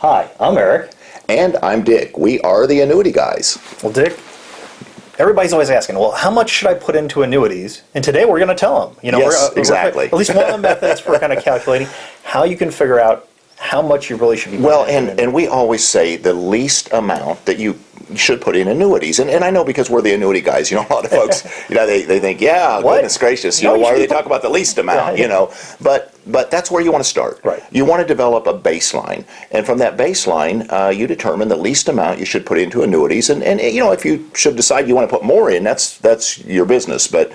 Hi, I'm Eric. And I'm Dick. We are the Annuity Guys. Well, Dick, everybody's always asking, well, how much should I put into annuities? And today we're going to tell them. Yes, exactly. At least one of the methods for kind of calculating how you can figure out how much you really should be putting Well, in. and we always say the least amount that you should put in annuities. And I know because we're the annuity guys, a lot of folks, they think, yeah, What? goodness gracious, No, why you are they should- talking about the least amount, Yeah. But that's where you want to start. Right. You want to develop a baseline. And from that baseline, you determine the least amount you should put into annuities. And if you should decide you want to put more in, that's your business. But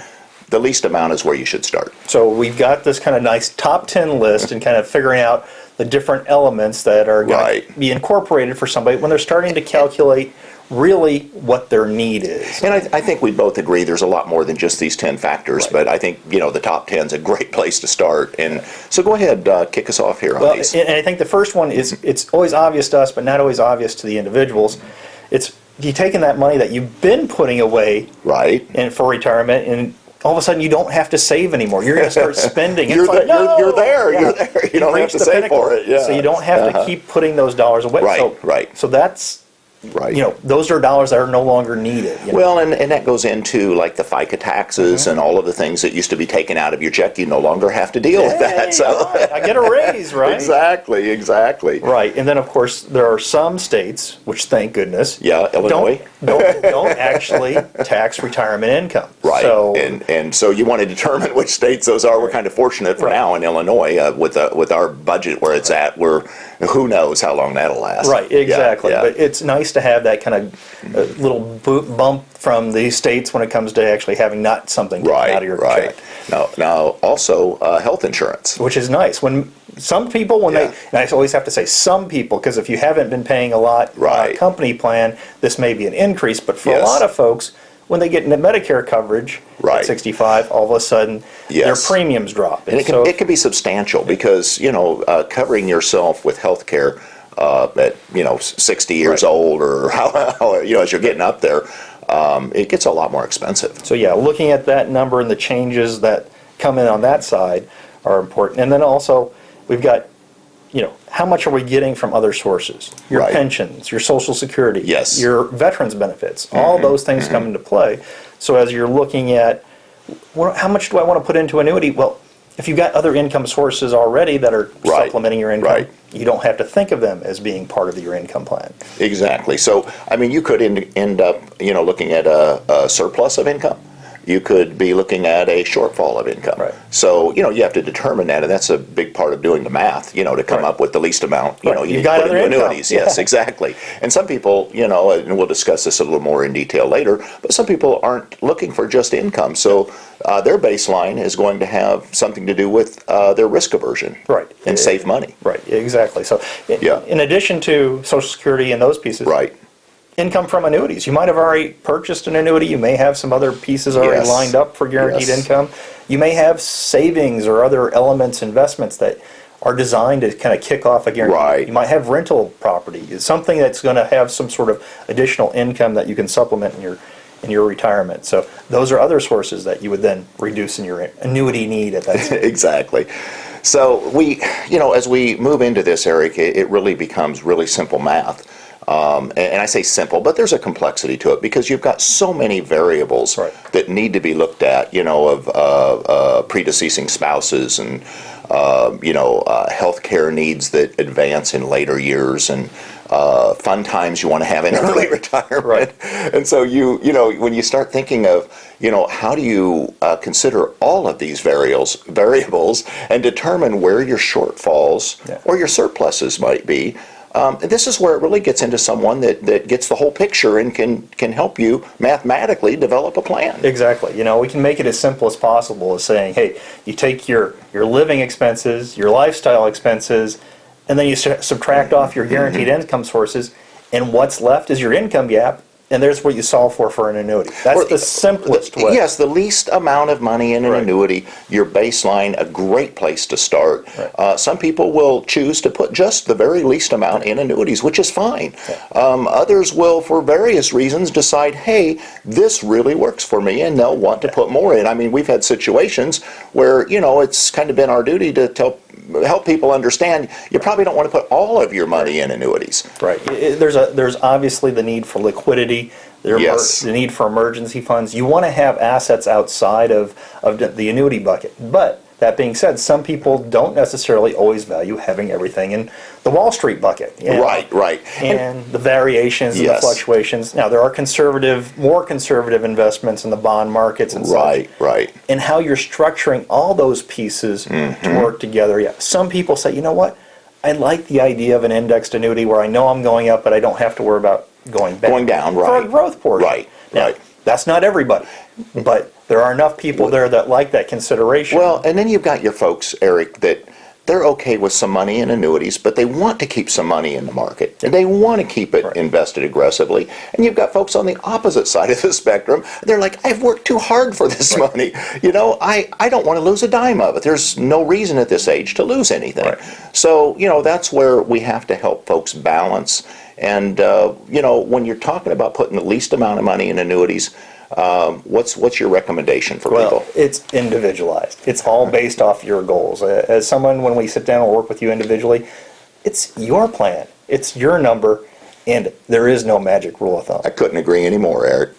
the least amount is where you should start. So we've got this kind of nice top 10 list and kind of figuring out the different elements that are going Right. to be incorporated for somebody when they're starting to calculate really what their need is. And I think we both agree there's a lot more than just these 10 factors, Right. but I think, the top 10 is a great place to start. And so go ahead, kick us off here on Well, these. and I think the first one is, it's always obvious to us, but not always obvious to the individuals. It's you taking that money that you've been putting away Right. for retirement, and all of a sudden you don't have to save anymore. You're going to start spending. You're, It's like, there, no! you're there. Yeah. You're there. You don't have reached to the save pinnacle. for it. Yeah. So you don't have to keep putting those dollars away. Right, right. So that's, Right. those are dollars that are no longer needed. Well, and that goes into like the FICA taxes and all of the things that used to be taken out of your check. You no longer have to deal with Hey, that. So all right, I get a raise, right? Exactly. Right, and then of course there are some states, which thank goodness, Yeah, Illinois. don't actually tax retirement income. Right, So, and so you want to determine which states those are. We're kind of fortunate for Right. now in Illinois with our budget where it's at. Who knows how long that'll last. right, exactly. Yeah. But it's nice to have that kind of little bump from the states when it comes to actually having not something taken out of your check. Now also health insurance. Which is nice. When some people, and I always have to say some people, because if you haven't been paying a lot on a Right. company plan, this may be an increase. But for a Yes. lot of folks, when they get into Medicare coverage Right. at 65, all of a sudden their Yes. premiums drop. And it can be substantial because covering yourself with health care at 60 years Right. old or how as you're getting up there, it gets a lot more expensive. So yeah, looking at that number and the changes that come in on that side are important. And then also we've got, how much are we getting from other sources? Your Right. pensions, your Social Security, Yes. your veterans benefits, all those things come into play. So as you're looking at, how much do I want to put into annuity? Well, if you've got other income sources already that are Right. supplementing your income, Right. you don't have to think of them as being part of your income plan. Exactly. So you could end up looking at a surplus of income. You could be looking at a shortfall of income. Right. So, you have to determine that, and that's a big part of doing the math, to come Right. up with the least amount, Right. you You've need got to put other into income. annuities. Yes, Yeah. exactly. And some people, and we'll discuss this a little more in detail later, but some people aren't looking for just income. So their baseline is going to have something to do with their risk aversion. Right. And save money. Right, exactly. So Yeah. in addition to Social Security and those pieces, Right. income from annuities. You might have already purchased an annuity. You may have some other pieces already Yes. lined up for guaranteed Yes. income. You may have savings or other elements, investments that are designed to kind of kick off a guarantee. Right. You might have rental property. It's something that's going to have some sort of additional income that you can supplement in your retirement. So those are other sources that you would then reduce in your annuity need at that time. Exactly. So as we move into this, Eric, it really becomes really simple math. And I say simple, but there's a complexity to it because you've got so many variables Right. that need to be looked at, of predeceasing spouses and, health care needs that advance in later years and fun times you want to have in early retirement. Right. And so when you start thinking of, how do you consider all of these variables and determine where your shortfalls or your surpluses might be, this is where it really gets into someone that gets the whole picture and can help you mathematically develop a plan. Exactly. We can make it as simple as possible as saying, hey, you take your living expenses, your lifestyle expenses, and then you subtract off your guaranteed income sources, and what's left is your income gap, and there's what you solve for an annuity. That's the simplest way. Yes, the least amount of money in an Right. annuity, your baseline, a great place to start. Right. Some people will choose to put just the very least amount in annuities, which is fine. Others will, for various reasons, decide, hey, this really works for me, and they'll want to put more in. We've had situations where, it's kind of been our duty to tell help people understand you probably don't want to put all of your money in annuities. Right. There's obviously the need for liquidity. Yes. The need for emergency funds. You want to have assets outside of the annuity bucket. But that being said, some people don't necessarily always value having everything in the Wall Street bucket. Right. And the variations and the Yes. fluctuations. Now, there are more conservative investments in the bond markets and such. Right. And how you're structuring all those pieces to work together. Yeah. Some people say, you know what? I like the idea of an indexed annuity where I know I'm going up, but I don't have to worry about going back. Going down, For right. a growth portion. Right. That's not everybody, but there are enough people there that like that consideration. Well, and then you've got your folks, Eric, that they're okay with some money in annuities, but they want to keep some money in the market. And they want to keep it invested aggressively. And you've got folks on the opposite side of the spectrum. They're like, I've worked too hard for this money. You know, I don't want to lose a dime of it. There's no reason at this age to lose anything. Right. So, you know, that's where we have to help folks balance. And, you know, when you're talking about putting the least amount of money in annuities, what's your recommendation for Well, people? it's individualized. It's all based off your goals. As someone, when we sit down and work with you individually, it's your plan. It's your number, and there is no magic rule of thumb. I couldn't agree anymore, Eric.